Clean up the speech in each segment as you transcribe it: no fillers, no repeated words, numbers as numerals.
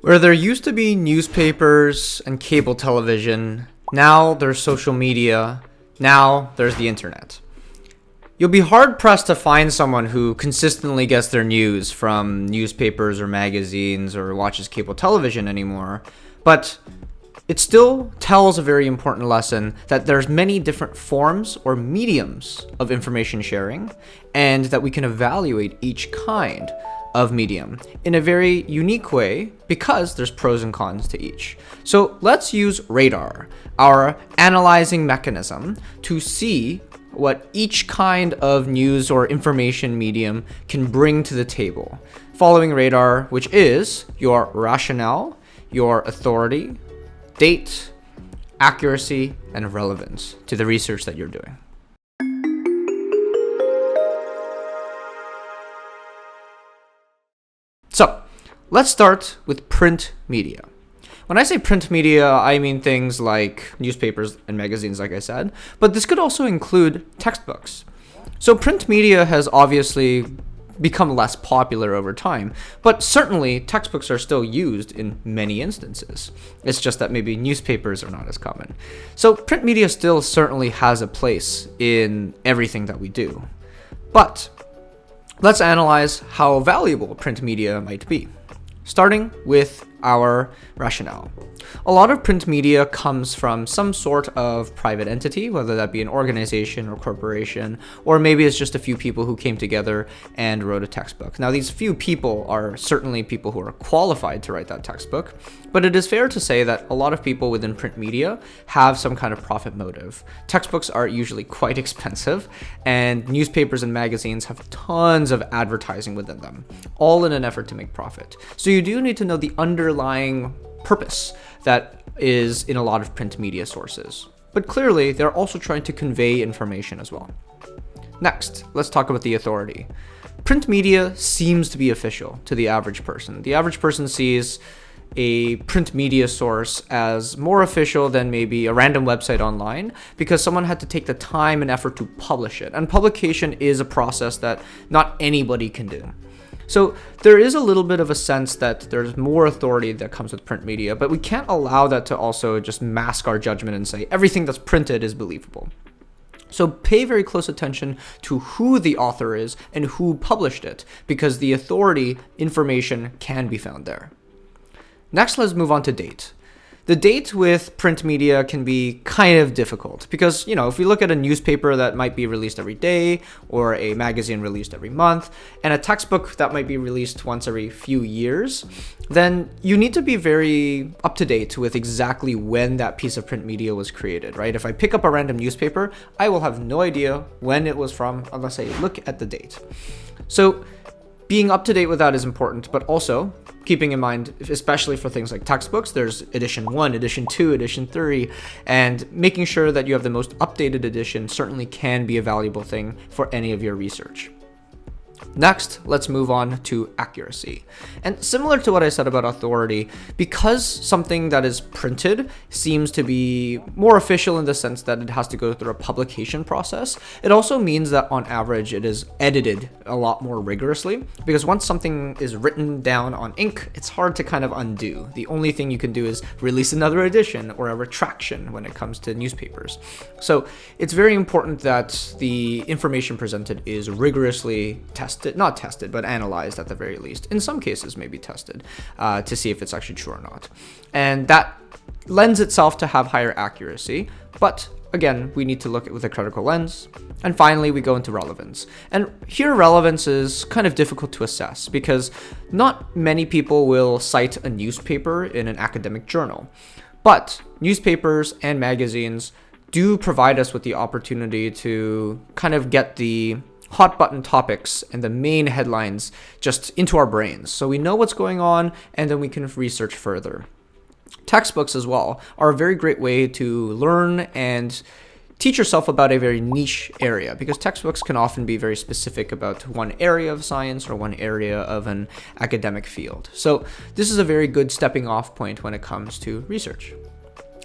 Where there used to be newspapers and cable television, now there's social media, now there's the internet. You'll be hard pressed to find someone who consistently gets their news from newspapers or magazines or watches cable television anymore, but it still tells a very important lesson that there's many different forms or mediums of information sharing, and that we can evaluate each kind of medium in a very unique way because there's pros and cons to each. So let's use radar, our analyzing mechanism, to see what each kind of news or information medium can bring to the table. Following radar, which is your rationale, your authority, date, accuracy, and relevance to the research that you're doing. So, let's start with print media. When I say print media, I mean things like newspapers and magazines, like I said, but this could also include textbooks. So print media has obviously become less popular over time, but certainly textbooks are still used in many instances. It's just that maybe newspapers are not as common. So print media still certainly has a place in everything that we do. But let's analyze how valuable print media might be, starting with our rationale. A lot of print media comes from some sort of private entity, whether that be an organization or corporation, or maybe it's just a few people who came together and wrote a textbook. Now, these few people are certainly people who are qualified to write that textbook, but it is fair to say that a lot of people within print media have some kind of profit motive. Textbooks are usually quite expensive, and newspapers and magazines have tons of advertising within them, all in an effort to make profit. So you do need to know the underlying purpose that is in a lot of print media sources. But clearly, they're also trying to convey information as well. Next, let's talk about the authority. Print media seems to be official to the average person. The average person sees a print media source as more official than maybe a random website online because someone had to take the time and effort to publish it. And publication is a process that not anybody can do. So there is a little bit of a sense that there's more authority that comes with print media, but we can't allow that to also just mask our judgment and say everything that's printed is believable. So pay very close attention to who the author is and who published it, because the authority information can be found there. Next, let's move on to date. The date with print media can be kind of difficult because, if we look at a newspaper that might be released every day, or a magazine released every month, and a textbook that might be released once every few years, then you need to be very up to date with exactly when that piece of print media was created, right? If I pick up a random newspaper, I will have no idea when it was from unless I look at the date. So being up to date with that is important, but also keeping in mind, especially for things like textbooks, there's edition 1, edition 2, edition 3, and making sure that you have the most updated edition certainly can be a valuable thing for any of your research. Next, let's move on to accuracy. And similar to what I said about authority, because something that is printed seems to be more official in the sense that it has to go through a publication process, it also means that on average it is edited a lot more rigorously, because once something is written down on ink, it's hard to kind of undo. The only thing you can do is release another edition or a retraction when it comes to newspapers. So it's very important that the information presented is rigorously not tested, but analyzed at the very least. In some cases, maybe tested to see if it's actually true or not. And that lends itself to have higher accuracy. But again, we need to look at it with a critical lens. And finally, we go into relevance. And here, relevance is kind of difficult to assess because not many people will cite a newspaper in an academic journal. But newspapers and magazines do provide us with the opportunity to kind of get the hot button topics and the main headlines just into our brains. So we know what's going on and then we can research further. Textbooks as well are a very great way to learn and teach yourself about a very niche area, because textbooks can often be very specific about one area of science or one area of an academic field. So this is a very good stepping off point when it comes to research.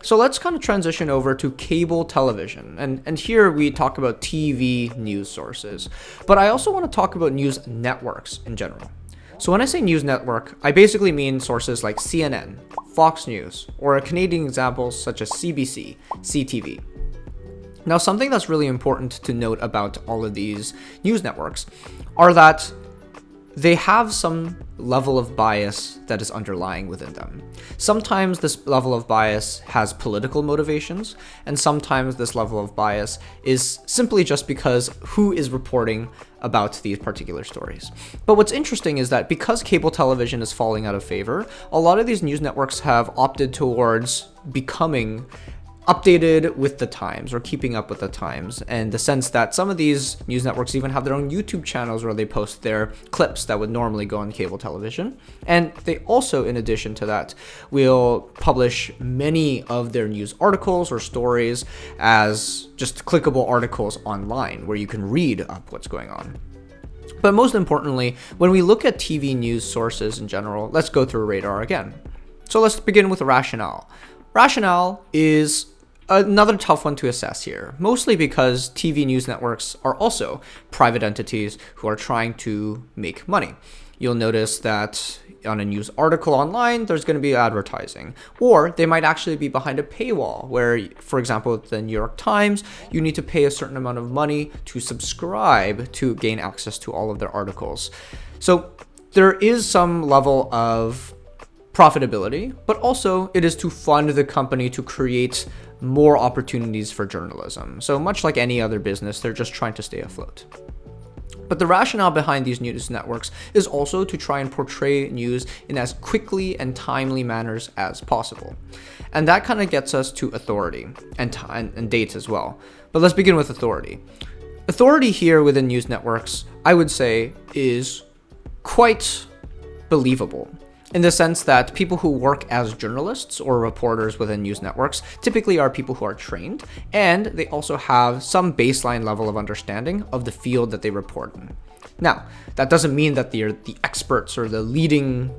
So let's kind of transition over to cable television. And here we talk about TV news sources. But I also want to talk about news networks in general. So when I say news network, I basically mean sources like CNN, Fox News, or Canadian examples such as CBC, CTV. Now, something that's really important to note about all of these news networks are that they have some level of bias that is underlying within them. Sometimes this level of bias has political motivations, and sometimes this level of bias is simply just because who is reporting about these particular stories. But what's interesting is that because cable television is falling out of favor, a lot of these news networks have opted towards becoming updated with the times or keeping up with the times, and the sense that some of these news networks even have their own YouTube channels where they post their clips that would normally go on cable television. And they also, in addition to that, will publish many of their news articles or stories as just clickable articles online where you can read up what's going on. But most importantly, when we look at TV news sources in general, let's go through radar again. So let's begin with rationale. Rationale is another tough one to assess here, mostly because TV news networks are also private entities who are trying to make money. You'll notice that on a news article online, there's going to be advertising, or they might actually be behind a paywall where, for example, with the New York Times, you need to pay a certain amount of money to subscribe to gain access to all of their articles. So there is some level of profitability, but also it is to fund the company to create more opportunities for journalism. So much like any other business, they're just trying to stay afloat. But the rationale behind these news networks is also to try and portray news in as quickly and timely manners as possible. And that kind of gets us to authority and date as well. But let's begin with authority. Authority here within news networks, I would say, is quite believable, in the sense that people who work as journalists or reporters within news networks typically are people who are trained, and they also have some baseline level of understanding of the field that they report in. Now, that doesn't mean that they're the experts or the leading,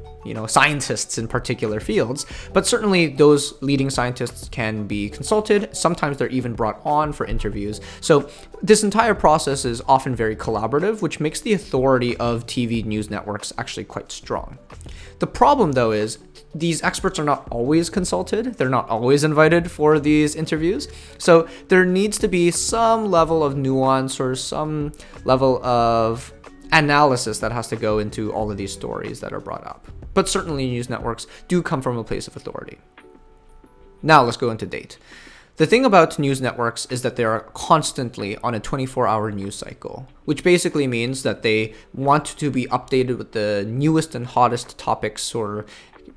scientists in particular fields, but certainly those leading scientists can be consulted. Sometimes they're even brought on for interviews. So this entire process is often very collaborative, which makes the authority of TV news networks actually quite strong. The problem, though, is these experts are not always consulted. They're not always invited for these interviews. So there needs to be some level of nuance or some level of analysis that has to go into all of these stories that are brought up. But certainly news networks do come from a place of authority. Now let's go into date. The thing about news networks is that they are constantly on a 24-hour news cycle, which basically means that they want to be updated with the newest and hottest topics or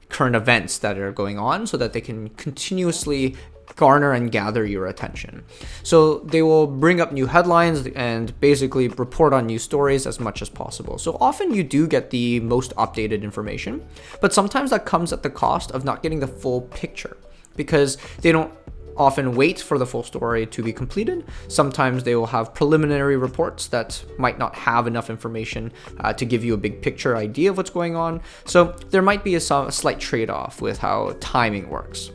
current events that are going on so that they can continuously garner and gather your attention. So they will bring up new headlines and basically report on new stories as much as possible. So often you do get the most updated information, but sometimes that comes at the cost of not getting the full picture because they don't often wait for the full story to be completed. Sometimes they will have preliminary reports that might not have enough information to give you a big picture idea of what's going on. So there might be a slight trade-off with how timing works.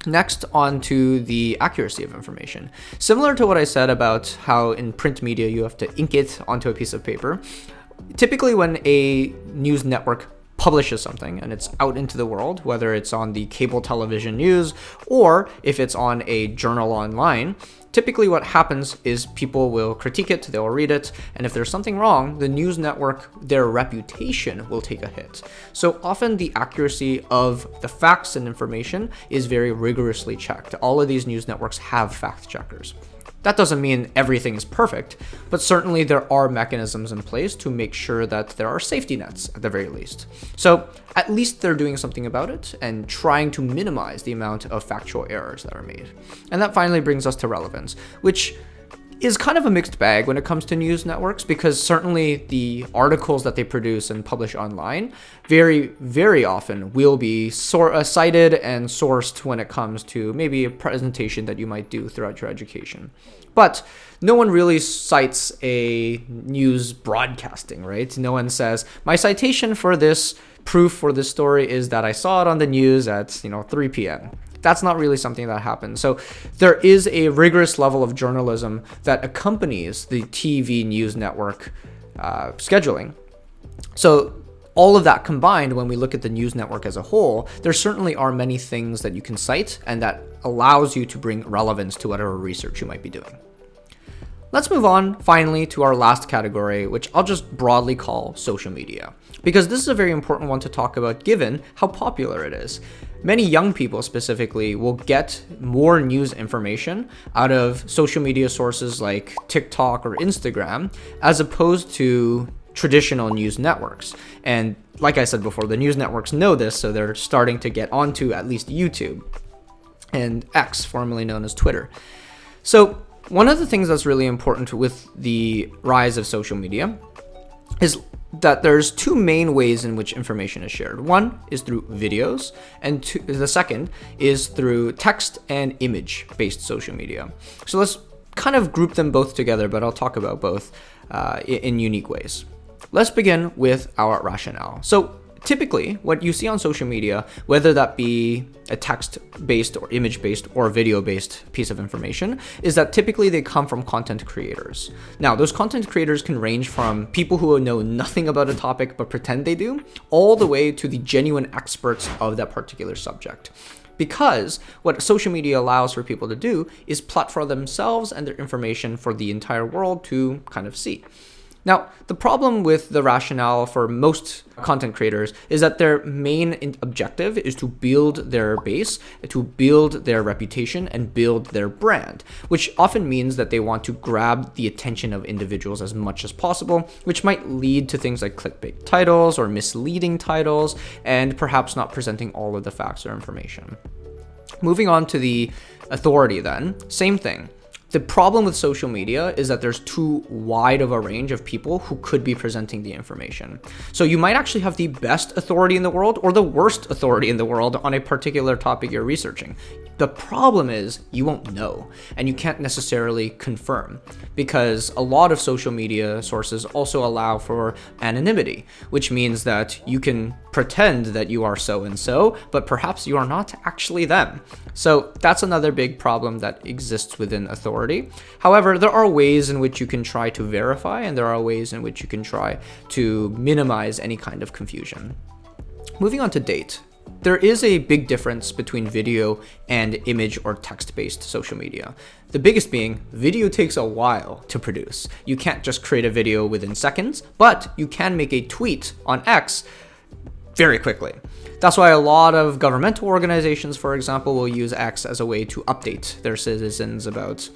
Next, on to the accuracy of information. Similar to what I said about how in print media you have to ink it onto a piece of paper, typically when a news network publishes something and it's out into the world, whether it's on the cable television news or if it's on a journal online, typically what happens is people will critique it, they'll read it, and if there's something wrong, the news network, their reputation will take a hit. So often the accuracy of the facts and information is very rigorously checked. All of these news networks have fact checkers. That doesn't mean everything is perfect, but certainly there are mechanisms in place to make sure that there are safety nets at the very least. So at least they're doing something about it and trying to minimize the amount of factual errors that are made. And that finally brings us to relevance, which is kind of a mixed bag when it comes to news networks, because certainly the articles that they produce and publish online very, very often will be cited and sourced when it comes to maybe a presentation that you might do throughout your education. But no one really cites a news broadcasting, right? No one says, my citation for this proof for this story is that I saw it on the news at 3 p.m. That's not really something that happens. So there is a rigorous level of journalism that accompanies the TV news network scheduling. So all of that combined, when we look at the news network as a whole, there certainly are many things that you can cite and that allows you to bring relevance to whatever research you might be doing. Let's move on finally to our last category, which I'll just broadly call social media, because this is a very important one to talk about given how popular it is. Many young people specifically will get more news information out of social media sources like TikTok or Instagram as opposed to traditional news networks. And like I said before, the news networks know this, so they're starting to get onto at least YouTube and X, formerly known as Twitter. So one of the things that's really important with the rise of social media is that there's two main ways in which information is shared. One is through videos, and the second is through text and image-based social media. So let's kind of group them both together, but I'll talk about both in unique ways. Let's begin with our rationale. So typically, what you see on social media, whether that be a text-based or image-based or video-based piece of information, is that typically they come from content creators. Now, those content creators can range from people who know nothing about a topic but pretend they do, all the way to the genuine experts of that particular subject. Because what social media allows for people to do is plot for themselves and their information for the entire world to kind of see. Now, the problem with the rationale for most content creators is that their main objective is to build their base, to build their reputation, and build their brand, which often means that they want to grab the attention of individuals as much as possible, which might lead to things like clickbait titles or misleading titles, and perhaps not presenting all of the facts or information. Moving on to the authority then, same thing. The problem with social media is that there's too wide of a range of people who could be presenting the information. So you might actually have the best authority in the world or the worst authority in the world on a particular topic you're researching. The problem is you won't know, and you can't necessarily confirm, because a lot of social media sources also allow for anonymity, which means that you can pretend that you are so-and-so, but perhaps you are not actually them. So that's another big problem that exists within authority. However, there are ways in which you can try to verify, and there are ways in which you can try to minimize any kind of confusion. Moving on to date. There is a big difference between video and image or text-based social media. The biggest being, video takes a while to produce. You can't just create a video within seconds, but you can make a tweet on X very quickly. That's why a lot of governmental organizations, for example, will use X as a way to update their citizens about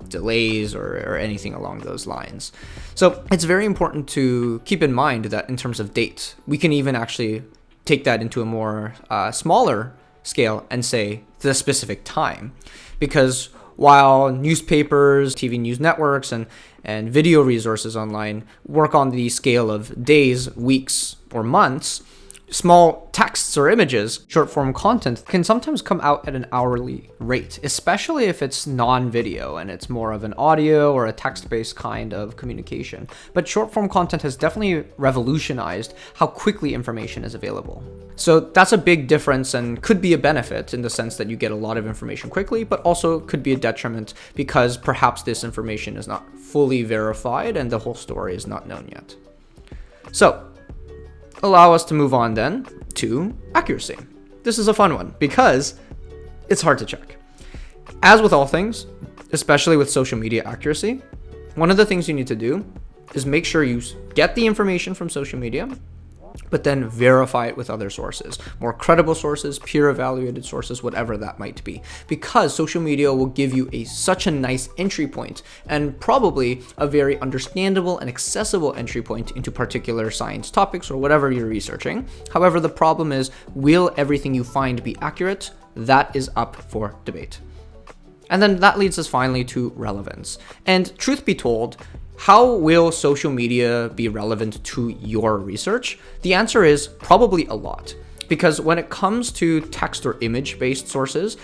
delays or anything along those lines. So it's very important to keep in mind that in terms of date, we can even actually take that into a more smaller scale and say the specific time. Because while newspapers, TV news networks, and video resources online work on the scale of days, weeks, or months, small texts or images, short form content, can sometimes come out at an hourly rate, especially if it's non-video and it's more of an audio or a text-based kind of communication. But short form content has definitely revolutionized how quickly information is available. So that's a big difference and could be a benefit in the sense that you get a lot of information quickly, but also could be a detriment because perhaps this information is not fully verified and the whole story is not known yet. So allow us to move on then to accuracy. This is a fun one because it's hard to check. As with all things, especially with social media accuracy, one of the things you need to do is make sure you get the information from social media, but then verify it with other sources, more credible sources, peer-evaluated sources, whatever that might be. Because social media will give you such a nice entry point and probably a very understandable and accessible entry point into particular science topics or whatever you're researching. However, the problem is, will everything you find be accurate? That is up for debate. And then that leads us finally to relevance. And truth be told, how will social media be relevant to your research? The answer is probably a lot, because when it comes to text or image-based sources,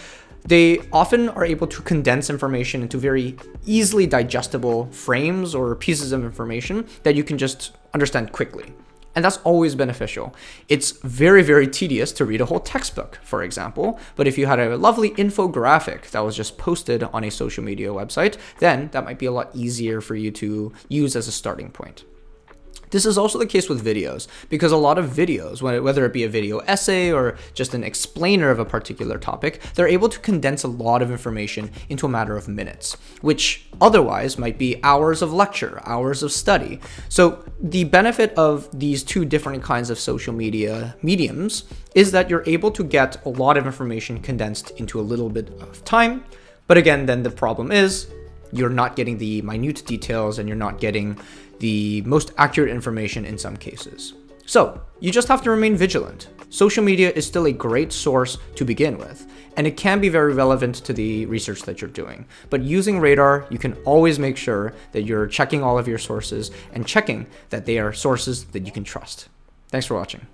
they often are able to condense information into very easily digestible frames or pieces of information that you can just understand quickly. And that's always beneficial. It's very, very tedious to read a whole textbook, for example, but if you had a lovely infographic that was just posted on a social media website, then that might be a lot easier for you to use as a starting point. This is also the case with videos, because a lot of videos, whether it be a video essay or just an explainer of a particular topic, they're able to condense a lot of information into a matter of minutes, which otherwise might be hours of lecture, hours of study. So the benefit of these two different kinds of social media mediums is that you're able to get a lot of information condensed into a little bit of time. But again, then the problem is you're not getting the minute details and you're not getting the most accurate information in some cases. So you just have to remain vigilant. Social media is still a great source to begin with, and it can be very relevant to the research that you're doing. But using Radar, you can always make sure that you're checking all of your sources and checking that they are sources that you can trust. Thanks for watching.